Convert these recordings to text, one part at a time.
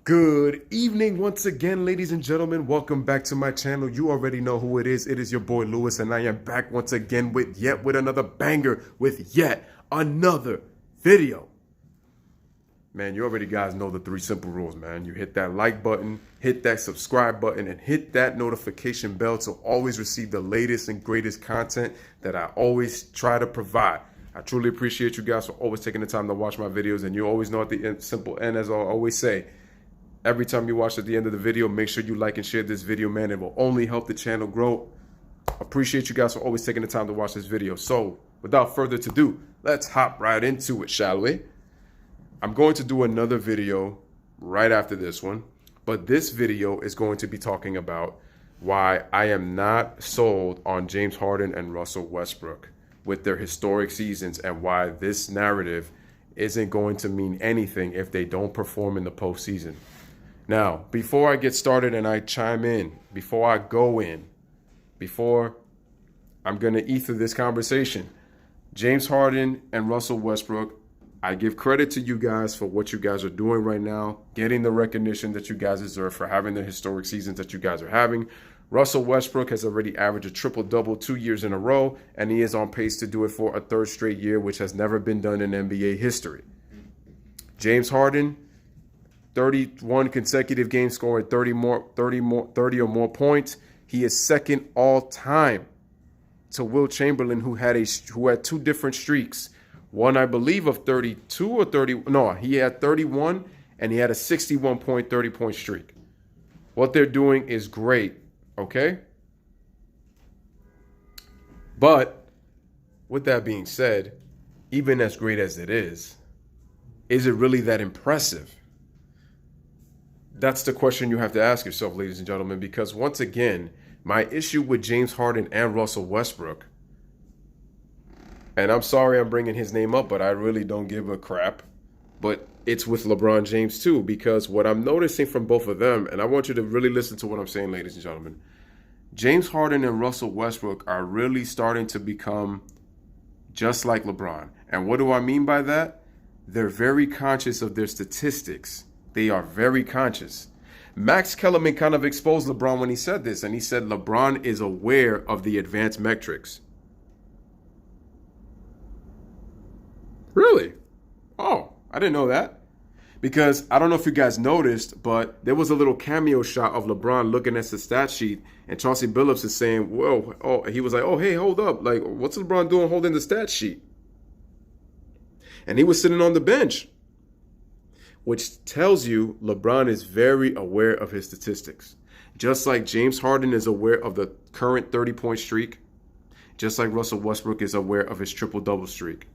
Good evening once again, ladies and gentlemen. Welcome back to my channel. You already know who it is. It is your boy Lewis, and I am back once again with another banger, with yet another video. Man, you already guys know the three simple rules, man. You hit that like button, hit that subscribe button, and hit that notification bell to always receive the latest and greatest content that I always try to provide. I truly appreciate you guys for always taking the time to watch my videos, and you always know at the end, simple end, as I always say, every time you watch at the end of the video, make sure you like and share this video, man. It will only help the channel grow. Appreciate you guys for always taking the time to watch this video. So without further ado, let's hop right into it, shall we? I'm going to do another video right after this one, but this video is going to be talking about why I am not sold on James Harden and Russell Westbrook with their historic seasons, and why this narrative isn't going to mean anything if they don't perform in the postseason. Now, before I get started and I chime in, before I go in, before I'm going to ether this conversation, James Harden and Russell Westbrook, I give credit to you guys for what you guys are doing right now, getting the recognition that you guys deserve for having the historic seasons that you guys are having. Russell Westbrook has already averaged a triple-double 2 years in a row, and he is on pace to do it for a third straight year, which has never been done in NBA history. James Harden, 31 consecutive games scoring 30 or more points. He is second all time to Will Chamberlain, who had two different streaks. One, I believe, of 32 or 30. No, he had 31, and he had a 61-point, 30-point streak. What they're doing is great, okay? But with that being said, even as great as it is it really that impressive? That's the question you have to ask yourself, ladies and gentlemen, because once again, my issue with James Harden and Russell Westbrook, and I'm sorry I'm bringing his name up, but I really don't give a crap, but it's with LeBron James too, because what I'm noticing from both of them, and I want you to really listen to what I'm saying, ladies and gentlemen, James Harden and Russell Westbrook are really starting to become just like LeBron. And what do I mean by that? They're very conscious of their statistics. They are very conscious. Max Kellerman kind of exposed LeBron when he said this, and he said LeBron is aware of the advanced metrics. Really? Oh, I didn't know that. Because I don't know if you guys noticed, but there was a little cameo shot of LeBron looking at the stat sheet, and Chauncey Billups is saying, whoa, oh, he was like, oh, hey, hold up. Like, what's LeBron doing holding the stat sheet? And he was sitting on the bench, which tells you LeBron is very aware of his statistics. Just like James Harden is aware of the current 30-point streak, just like Russell Westbrook is aware of his triple-double streak.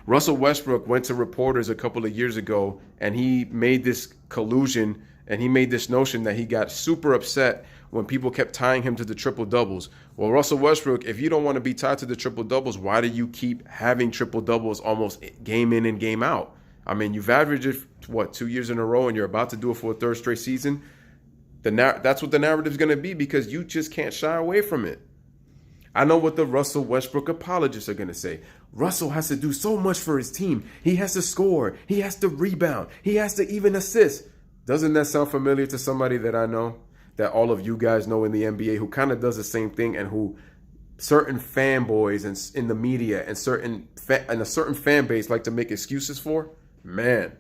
Russell Westbrook went to reporters a couple of years ago, and he made this collusion, and he made this notion that he got super upset when people kept tying him to the triple-doubles. Well, Russell Westbrook, if you don't want to be tied to the triple-doubles, why do you keep having triple-doubles almost game in and game out? I mean, you've averaged it, what, 2 years in a row, and you're about to do it for a third straight season? That's what the narrative's going to be, because you just can't shy away from it. I know what the Russell Westbrook apologists are going to say. Russell has to do so much for his team. He has to score. He has to rebound. He has to even assist. Doesn't that sound familiar to somebody that I know, that all of you guys know in the NBA, who kind of does the same thing, and who certain fanboys and in the media and a certain fan base like to make excuses for? Man,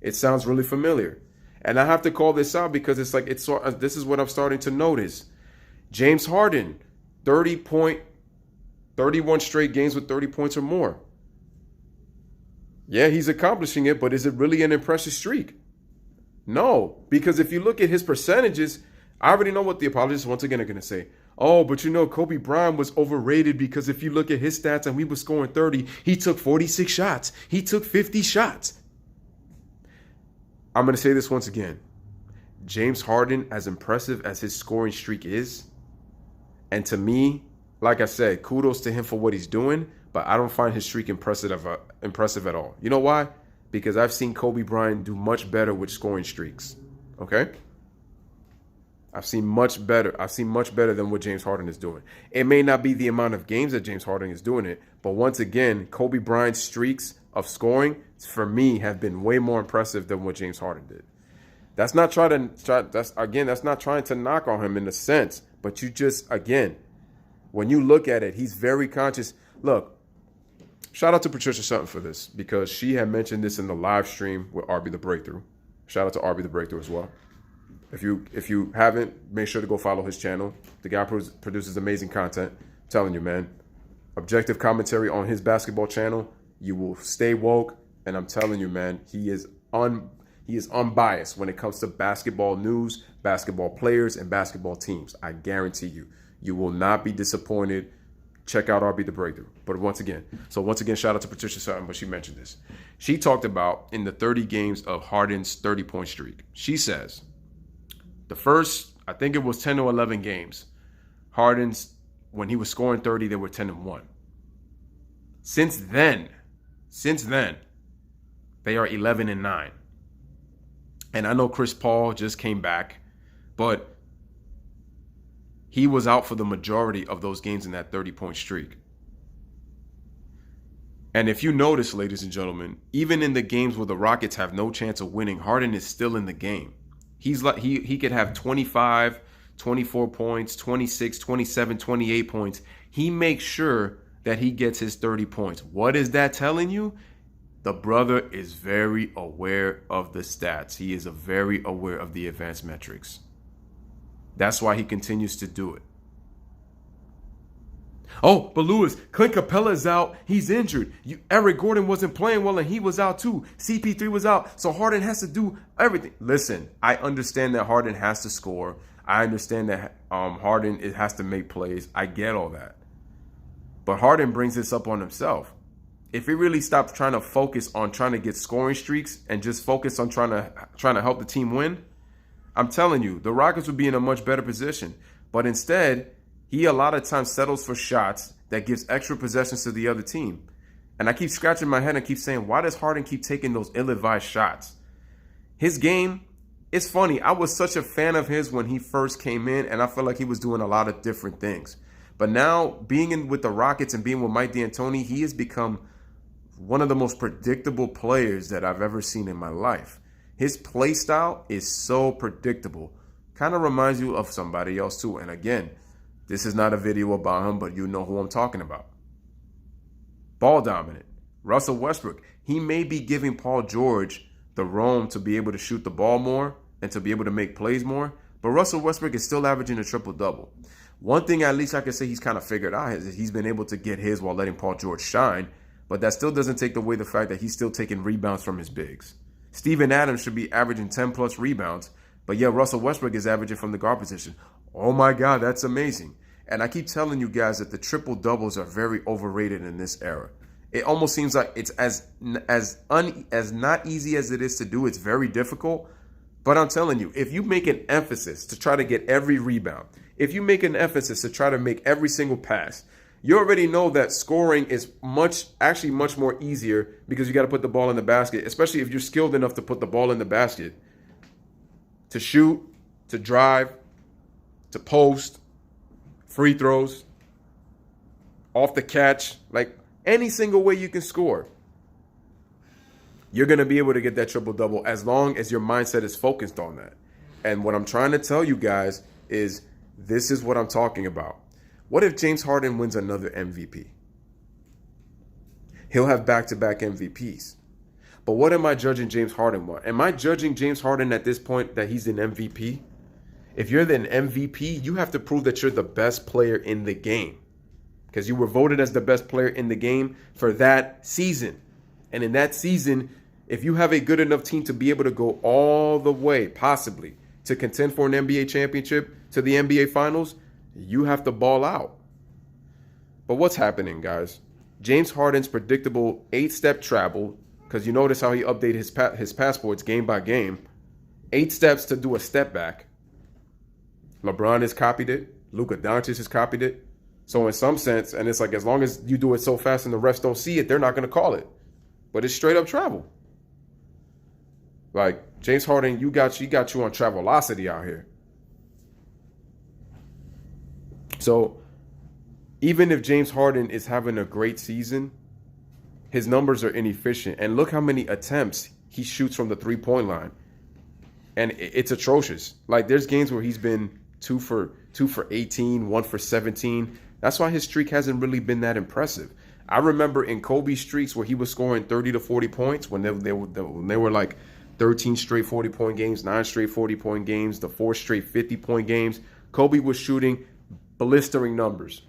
it sounds really familiar. And I have to call this out because it's like this is what I'm starting to notice. James Harden, 31 straight games with 30 points or more. Yeah, he's accomplishing it, but is it really an impressive streak? No, because if you look at his percentages, I already know what the apologists once again are going to say. Oh, but you know, Kobe Bryant was overrated because if you look at his stats and we were scoring 30, he took 46 shots. He took 50 shots. I'm going to say this once again. James Harden, as impressive as his scoring streak is, and to me, like I said, kudos to him for what he's doing, but I don't find his streak impressive at all. You know why? Because I've seen Kobe Bryant do much better with scoring streaks. Okay? I've seen much better than what James Harden is doing. It may not be the amount of games that James Harden is doing it, but once again, Kobe Bryant's streaks of scoring, for me, have been way more impressive than what James Harden did. That's not that's not trying to knock on him in a sense, but you just, again, when you look at it, he's very conscious. Look, shout out to Patricia Sutton for this, because she had mentioned this in the live stream with RB The Breakthrough. Shout out to RB The Breakthrough as well. If you haven't, make sure to go follow his channel. The guy produces amazing content. I'm telling you, man. Objective commentary on his basketball channel. You will stay woke, and I'm telling you, man, he is unbiased when it comes to basketball news, basketball players, and basketball teams. I guarantee you. You will not be disappointed. Check out RB The Breakthrough. But once again, shout out to Patricia Sutton, but she mentioned this. She talked about in the 30 games of Harden's 30-point streak. She says, the first, I think it was 10 or 11 games, Harden's, when he was scoring 30, they were 10-1. Since then, they are 11-9. And I know Chris Paul just came back, but he was out for the majority of those games in that 30-point streak. And if you notice, ladies and gentlemen, even in the games where the Rockets have no chance of winning, Harden is still in the game. He's like he could have 25, 24 points, 26, 27, 28 points. He makes sure that he gets his 30 points. What is that telling you? The brother is very aware of the stats. He is very aware of the advanced metrics. That's why he continues to do it. Oh, but Lewis, Clint Capella's out. He's injured. Eric Gordon wasn't playing well, and he was out too. CP3 was out, so Harden has to do everything. Listen, I understand that Harden has to score. I understand that Harden has to make plays. I get all that. But Harden brings this up on himself. If he really stopped trying to focus on trying to get scoring streaks and just focus on trying to help the team win, I'm telling you, the Rockets would be in a much better position. But instead, he a lot of times settles for shots that gives extra possessions to the other team. And I keep scratching my head and keep saying, why does Harden keep taking those ill-advised shots? His game, it's funny. I was such a fan of his when he first came in, and I felt like he was doing a lot of different things. But now, being in with the Rockets and being with Mike D'Antoni, he has become one of the most predictable players that I've ever seen in my life. His play style is so predictable. Kind of reminds you of somebody else too. And again, this is not a video about him, but you know who I'm talking about. Ball dominant. Russell Westbrook. He may be giving Paul George the roam to be able to shoot the ball more and to be able to make plays more. But Russell Westbrook is still averaging a triple-double. One thing at least I can say he's kind of figured out is he's been able to get his while letting Paul George shine. But that still doesn't take away the fact that he's still taking rebounds from his bigs. Steven Adams should be averaging 10-plus rebounds. But yeah, Russell Westbrook is averaging from the guard position. Oh my God, that's amazing. And I keep telling you guys that the triple-doubles are very overrated in this era. It almost seems like it's as not easy as it is to do. It's very difficult. But I'm telling you, if you make an emphasis to try to get every rebound, if you make an emphasis to try to make every single pass, you already know that scoring is much more easier because you got to put the ball in the basket, especially if you're skilled enough to put the ball in the basket, to shoot, to drive, to post, free throws, off the catch, like any single way you can score. You're going to be able to get that triple-double as long as your mindset is focused on that. And what I'm trying to tell you guys is this is what I'm talking about. What if James Harden wins another MVP? He'll have back-to-back MVPs. But what am I judging James Harden on? Am I judging James Harden at this point that he's an MVP? If you're an MVP, you have to prove that you're the best player in the game. Because you were voted as the best player in the game for that season. And in that season, if you have a good enough team to be able to go all the way, possibly, to contend for an NBA championship, to the NBA Finals, you have to ball out. But what's happening, guys? James Harden's predictable 8-step travel, because you notice how he updated his passports game by game, 8 steps to do a step back. LeBron has copied it. Luka Doncic has copied it. So in some sense, and it's like as long as you do it so fast and the refs don't see it, they're not going to call it. But it's straight up travel. Like James Harden, he got you on Travelocity out here. So even if James Harden is having a great season, his numbers are inefficient. And look how many attempts he shoots from the 3-point line. And it's atrocious. Like, there's games where he's been 2 for 18, 1 for 17. That's why his streak hasn't really been that impressive. I remember in Kobe's streaks where he was scoring 30 to 40 points when they were like 13 straight 40-point games, 9 straight 40-point games, the 4 straight 50-point games. Kobe was shooting blistering numbers.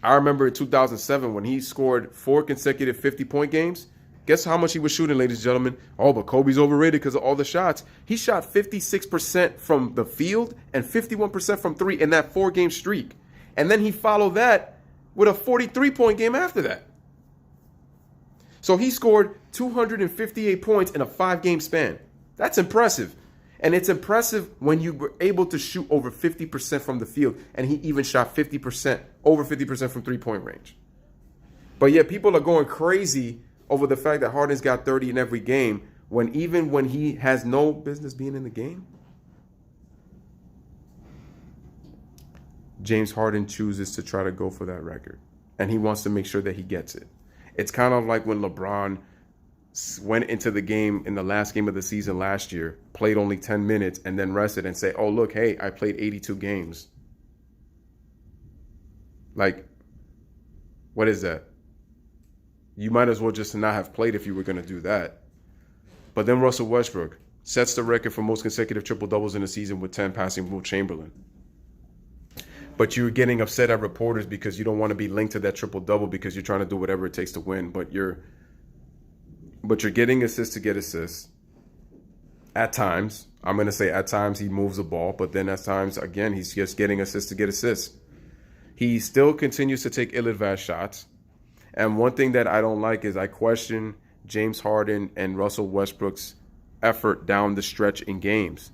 I remember in 2007 when he scored 4 consecutive 50-point games. Guess how much he was shooting, ladies and gentlemen? Oh, but Kobe's overrated because of all the shots. He shot 56% from the field and 51% from 3 in that 4-game streak. And then he followed that with a 43-point game after that. So he scored 258 points in a 5-game span. That's impressive. And it's impressive when you were able to shoot over 50% from the field. And he even shot over 50% from 3-point range. But yet people are going crazy over the fact that Harden's got 30 in every game, when even when he has no business being in the game. James Harden chooses to try to go for that record, and he wants to make sure that he gets it. It's kind of like when LeBron went into the game in the last game of the season last year, played only 10 minutes, and then rested and say, oh, look, hey, I played 82 games. Like, what is that? You might as well just not have played if you were going to do that. But then Russell Westbrook sets the record for most consecutive triple-doubles in a season with 10, passing Will Chamberlain. But you're getting upset at reporters because you don't want to be linked to that triple-double because you're trying to do whatever it takes to win. But you're getting assists to get assists. At times, I'm going to say at times he moves the ball, but then at times, again, he's just getting assists to get assists. He still continues to take ill-advised shots. And one thing that I don't like is I question James Harden and Russell Westbrook's effort down the stretch in games.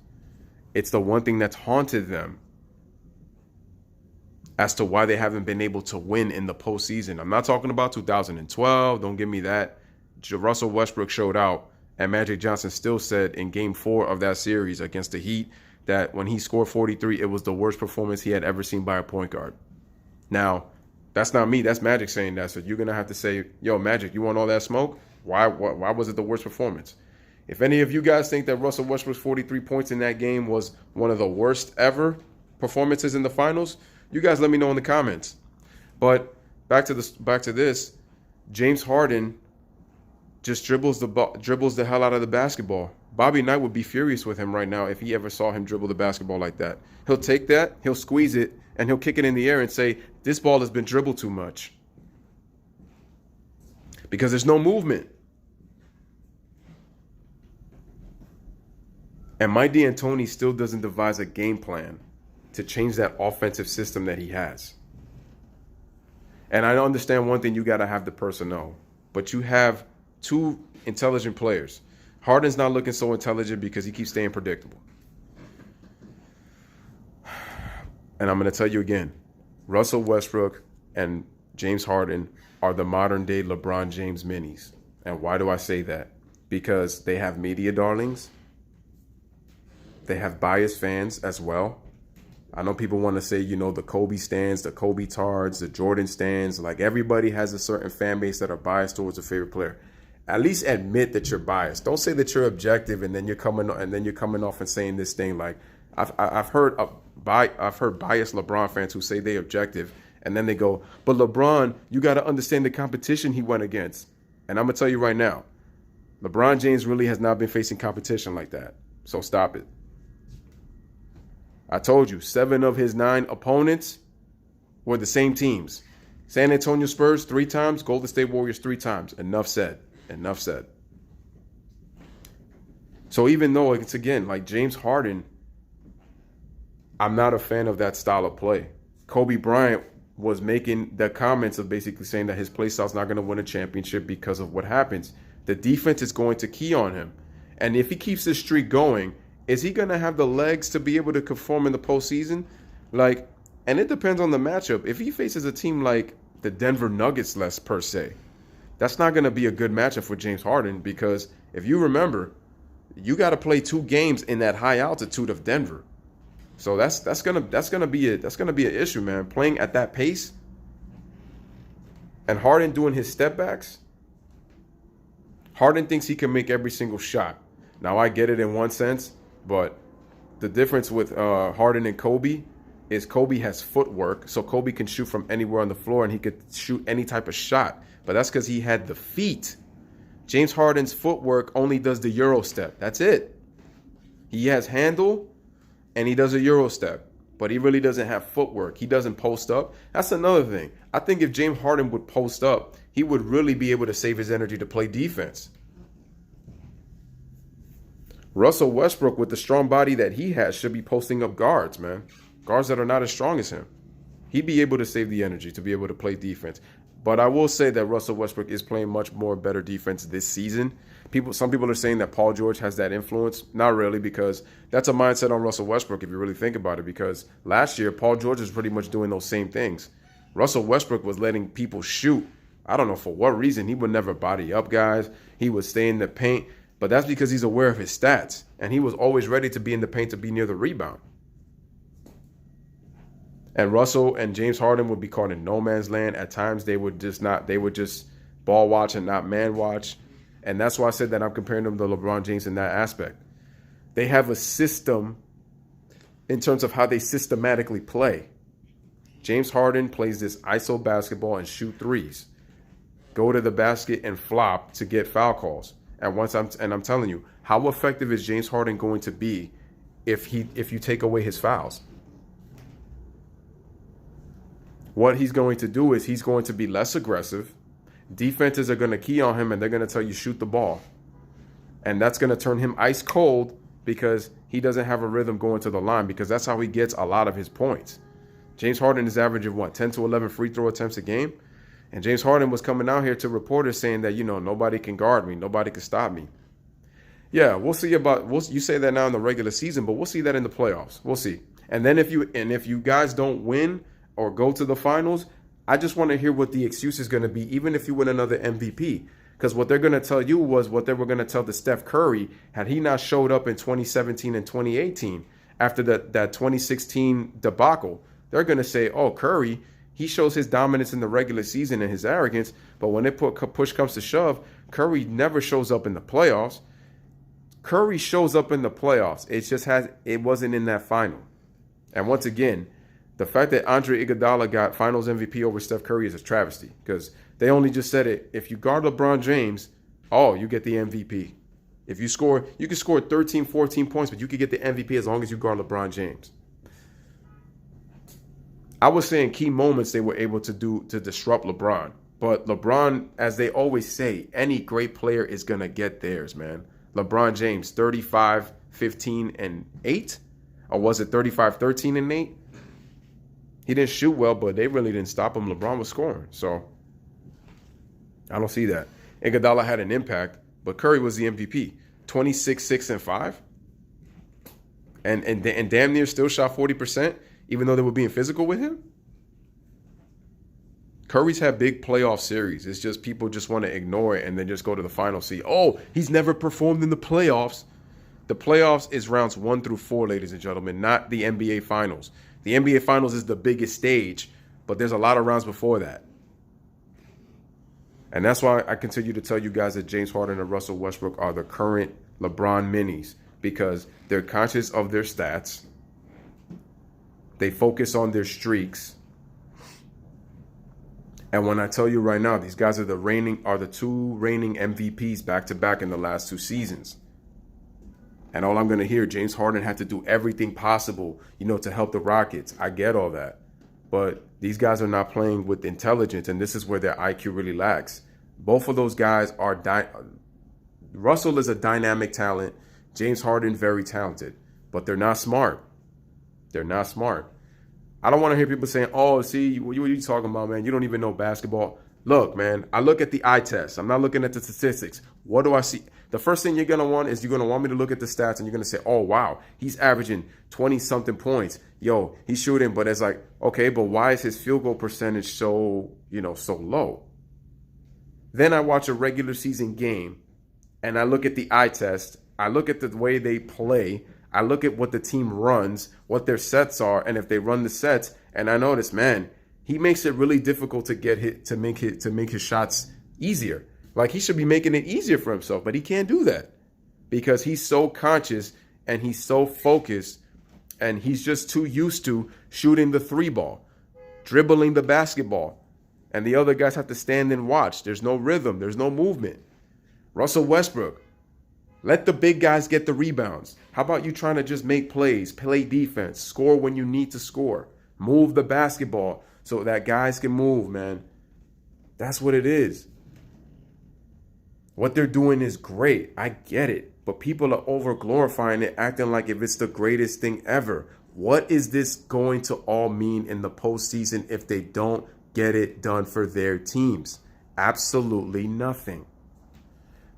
It's the one thing that's haunted them as to why they haven't been able to win in the postseason. I'm not talking about 2012. Don't give me that. Russell Westbrook showed out, and Magic Johnson still said in Game 4 of that series against the Heat that when he scored 43, it was the worst performance he had ever seen by a point guard. Now, that's not me. That's Magic saying that. So you're going to have to say, yo, Magic, you want all that smoke? Why was it the worst performance? If any of you guys think that Russell Westbrook's 43 points in that game was one of the worst ever performances in the finals, you guys let me know in the comments. But back to this, James Harden just dribbles the hell out of the basketball. Bobby Knight would be furious with him right now if he ever saw him dribble the basketball like that. He'll take that, he'll squeeze it, and he'll kick it in the air and say, this ball has been dribbled too much. Because there's no movement. And Mike D'Antoni still doesn't devise a game plan to change that offensive system that he has. And I understand one thing, you got to have the personnel. But you have two intelligent players. Harden's not looking so intelligent because he keeps staying predictable. And I'm going to tell you again, Russell Westbrook and James Harden are the modern-day LeBron James minis. And why do I say that? Because they have media darlings. They have biased fans as well. I know people want to say, you know, the Kobe stans, the Kobe tards, the Jordan stans. Like, everybody has a certain fan base that are biased towards a favorite player. At least admit that you're biased. Don't say that you're objective and then you're coming off and saying this thing like, I've heard biased LeBron fans who say they objective and then they go, but LeBron, you got to understand the competition he went against. And I'm gonna tell you right now, LeBron James really has not been facing competition like that. So stop it. I told you, 7 of his 9 opponents were the same teams. San Antonio Spurs 3 times, Golden State Warriors 3 times. Enough said. Enough said. So even though it's, again, like James Harden, I'm not a fan of that style of play. Kobe Bryant was making the comments of basically saying that his play style is not going to win a championship because of what happens. The defense is going to key on him. And if he keeps this streak going, is he going to have the legs to be able to conform in the postseason? Like, and it depends on the matchup. If he faces a team like the Denver Nuggets, less per se, that's not going to be a good matchup for James Harden because if you remember, you got to play 2 games in that high altitude of Denver. So that's gonna be an issue, man. Playing at that pace and Harden doing his step backs. Harden thinks he can make every single shot. Now I get it in one sense. But the difference with Harden and Kobe is Kobe has footwork, so Kobe can shoot from anywhere on the floor and he could shoot any type of shot. But that's because he had the feet. James Harden's footwork only does the Euro step. That's it. He has handle and he does a Euro step, but he really doesn't have footwork. He doesn't post up. That's another thing. I think if James Harden would post up, he would really be able to save his energy to play defense. Russell Westbrook, with the strong body that he has, should be posting up guards, man. Guards that are not as strong as him. He'd be able to save the energy to be able to play defense. But I will say that Russell Westbrook is playing much more better defense this season. Some people are saying that Paul George has that influence. Not really, because that's a mindset on Russell Westbrook if you really think about it. Because last year, Paul George was pretty much doing those same things. Russell Westbrook was letting people shoot. I don't know for what reason. He would never body up guys. He would stay in the paint. But that's because he's aware of his stats. And he was always ready to be in the paint to be near the rebound. And Russell and James Harden would be caught in no man's land. At times, they would just ball watch and not man watch. And that's why I said that I'm comparing them to LeBron James in that aspect. They have a system in terms of how they systematically play. James Harden plays this ISO basketball and shoot threes. Go to the basket and flop to get foul calls. And I'm telling you, how effective is James Harden going to be if you take away his fouls? What he's going to do is he's going to be less aggressive. Defenses are going to key on him and they're going to tell you shoot the ball. And that's going to turn him ice cold because he doesn't have a rhythm going to the line, because that's how he gets a lot of his points. James Harden is averaging, 10 to 11 free throw attempts a game? And James Harden was coming out here to reporters saying that, nobody can guard me. Nobody can stop me. Yeah, we'll see you say that now in the regular season, but we'll see that in the playoffs. We'll see. And then if you guys don't win or go to the finals, I just want to hear what the excuse is going to be, even if you win another MVP. Because what they're going to tell you was what they were going to tell to Steph Curry had he not showed up in 2017 and 2018 after that 2016 debacle. They're going to say, oh, Curry, he shows his dominance in the regular season and his arrogance, but when push comes to shove, Curry never shows up in the playoffs. Curry shows up in the playoffs. It wasn't in that final. And once again, the fact that Andre Iguodala got Finals MVP over Steph Curry is a travesty, because they only just said it. If you guard LeBron James, you get the MVP. If you can score 13, 14 points, but you could get the MVP as long as you guard LeBron James. I was saying key moments they were able to do to disrupt LeBron. But LeBron, as they always say, any great player is going to get theirs, man. LeBron James, 35, 15, and 8? Or was it 35, 13, and 8? He didn't shoot well, but they really didn't stop him. LeBron was scoring. So I don't see that. Iguodala had an impact, but Curry was the MVP. 26, 6, and 5. And damn near still shot 40%, even though they were being physical with him. Curry's had big playoff series. It's just people just want to ignore it and then just go to the final. See, he's never performed in the playoffs. The playoffs is rounds 1 through 4, ladies and gentlemen, not the NBA Finals. The NBA Finals is the biggest stage, but there's a lot of rounds before that. And that's why I continue to tell you guys that James Harden and Russell Westbrook are the current LeBron minis, because they're conscious of their stats. They focus on their streaks. And when I tell you right now, these guys are the two reigning MVPs back to back in the last 2 seasons. And all I'm going to hear, James Harden had to do everything possible, to help the Rockets. I get all that. But these guys are not playing with intelligence, and this is where their IQ really lacks. Both of those guys are Russell is a dynamic talent. James Harden, very talented. But they're not smart. They're not smart. I don't want to hear people saying, see, what are you talking about, man? You don't even know basketball. Look, man, I look at the eye test. I'm not looking at the statistics. What do I see? The first thing you're going to want me to look at the stats, and you're going to say, oh, wow, he's averaging 20-something points. Yo, he's shooting, but it's like, okay, but why is his field goal percentage so low? Then I watch a regular season game, and I look at the eye test. I look at the way they play. I look at what the team runs, what their sets are, and if they run the sets, and I notice, man, he makes it really difficult to get hit, to make his shots easier. Like, he should be making it easier for himself, but he can't do that because he's so conscious and he's so focused, and he's just too used to shooting the three ball, dribbling the basketball, and the other guys have to stand and watch. There's no rhythm. There's no movement. Russell Westbrook, let the big guys get the rebounds. How about you trying to just make plays, play defense, score when you need to score, move the basketball so that guys can move, man. That's what it is. What they're doing is great. I get it. But people are over glorifying it, acting like if it's the greatest thing ever. What is this going to all mean in the postseason if they don't get it done for their teams? Absolutely nothing.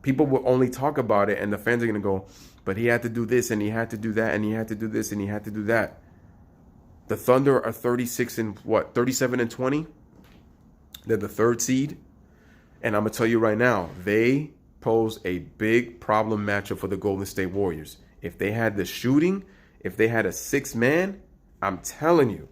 People will only talk about it, and the fans are going to go, but he had to do this, and he had to do that, and he had to do this, and he had to do that. The Thunder are 37-20. They're the third seed. And I'm going to tell you right now, they pose a big problem matchup for the Golden State Warriors. If they had the shooting, if they had a six-man, I'm telling you,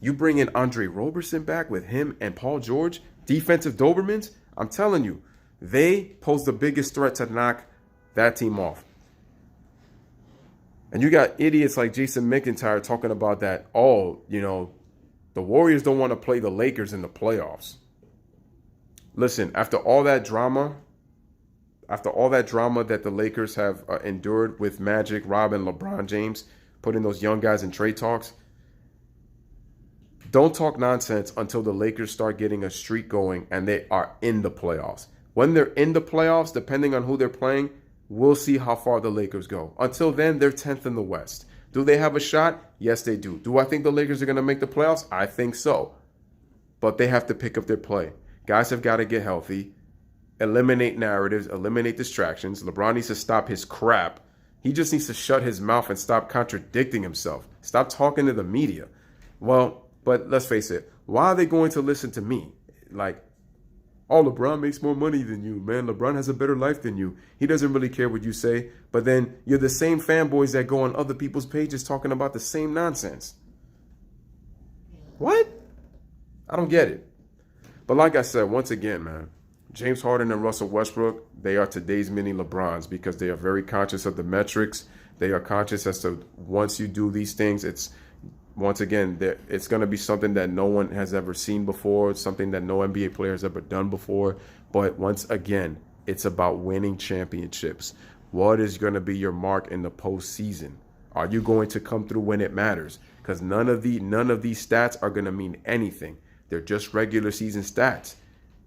you bring in Andre Roberson back with him and Paul George, defensive Dobermans, I'm telling you, they pose the biggest threat to knock that team off. And you got idiots like Jason McIntyre talking about that, the Warriors don't want to play the Lakers in the playoffs. Listen, after all that drama that the Lakers have endured with Magic, Rob, and LeBron James, putting those young guys in trade talks, don't talk nonsense until the Lakers start getting a streak going and they are in the playoffs. When they're in the playoffs, depending on who they're playing, we'll see how far the Lakers go. Until then, they're 10th in the West. Do they have a shot? Yes, they do. Do I think the Lakers are going to make the playoffs? I think so. But they have to pick up their play. Guys have got to get healthy, eliminate narratives, eliminate distractions. LeBron needs to stop his crap. He just needs to shut his mouth and stop contradicting himself. Stop talking to the media. Well, but let's face it. Why are they going to listen to me? Like, oh, LeBron makes more money than you, man. LeBron has a better life than you. He doesn't really care what you say. But then you're the same fanboys that go on other people's pages talking about the same nonsense. What? I don't get it. But like I said, once again, man, James Harden and Russell Westbrook, they are today's mini LeBrons because they are very conscious of the metrics. They are conscious as to once you do these things, it's going to be something that no one has ever seen before. It's something that no NBA player has ever done before. But once again, it's about winning championships. What is going to be your mark in the postseason? Are you going to come through when it matters? Because none of these stats are going to mean anything. They're just regular season stats.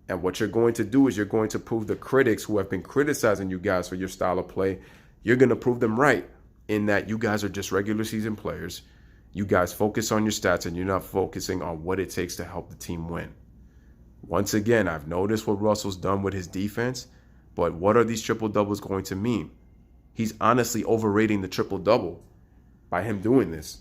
And what you're going to do is you're going to prove the critics who have been criticizing you guys for your style of play, you're going to prove them right in that you guys are just regular season players. You guys focus on your stats and you're not focusing on what it takes to help the team win. Once again, I've noticed what Russell's done with his defense, but what are these triple doubles going to mean? He's honestly overrating the triple double by him doing this.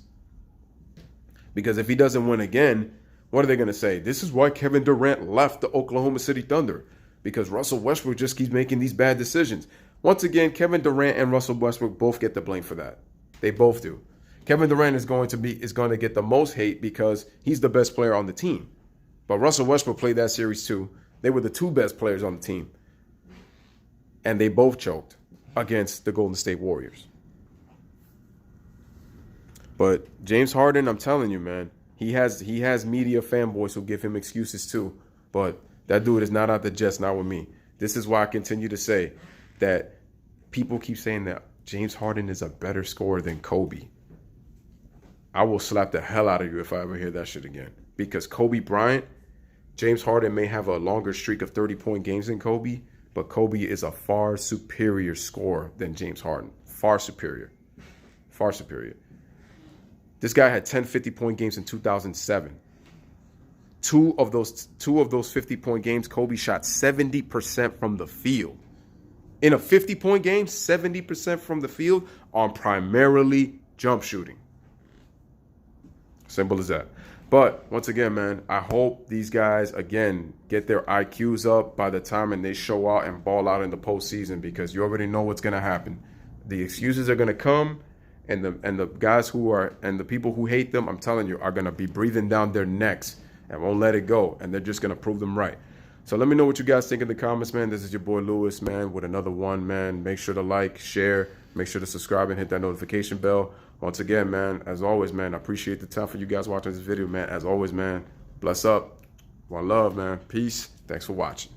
Because if he doesn't win again, what are they going to say? This is why Kevin Durant left the Oklahoma City Thunder, because Russell Westbrook just keeps making these bad decisions. Once again, Kevin Durant and Russell Westbrook both get the blame for that. They both do. Kevin Durant is going to get the most hate because he's the best player on the team. But Russell Westbrook played that series too. They were the two best players on the team. And they both choked against the Golden State Warriors. But James Harden, I'm telling you, man, he has media fanboys who give him excuses too. But that dude is not out the Jets, not with me. This is why I continue to say that people keep saying that James Harden is a better scorer than Kobe. I will slap the hell out of you if I ever hear that shit again. Because Kobe Bryant, James Harden may have a longer streak of 30-point games than Kobe, but Kobe is a far superior scorer than James Harden. Far superior. Far superior. This guy had 10 50-point games in 2007. Two of those 50-point games, Kobe shot 70% from the field. In a 50-point game, 70% from the field on primarily jump shooting. Simple as that. But once again, man, I hope these guys, again, get their IQs up by the time and they show out and ball out in the postseason, because you already know what's going to happen. The excuses are going to come. And the guys and the people who hate them, I'm telling you, are going to be breathing down their necks and won't let it go. And they're just going to prove them right. So let me know what you guys think in the comments, man. This is your boy Lewis, man, with another one, man. Make sure to like, share, make sure to subscribe and hit that notification bell. Once again, man, as always, man, I appreciate the time for you guys watching this video, man. As always, man, bless up. One love, man. Peace. Thanks for watching.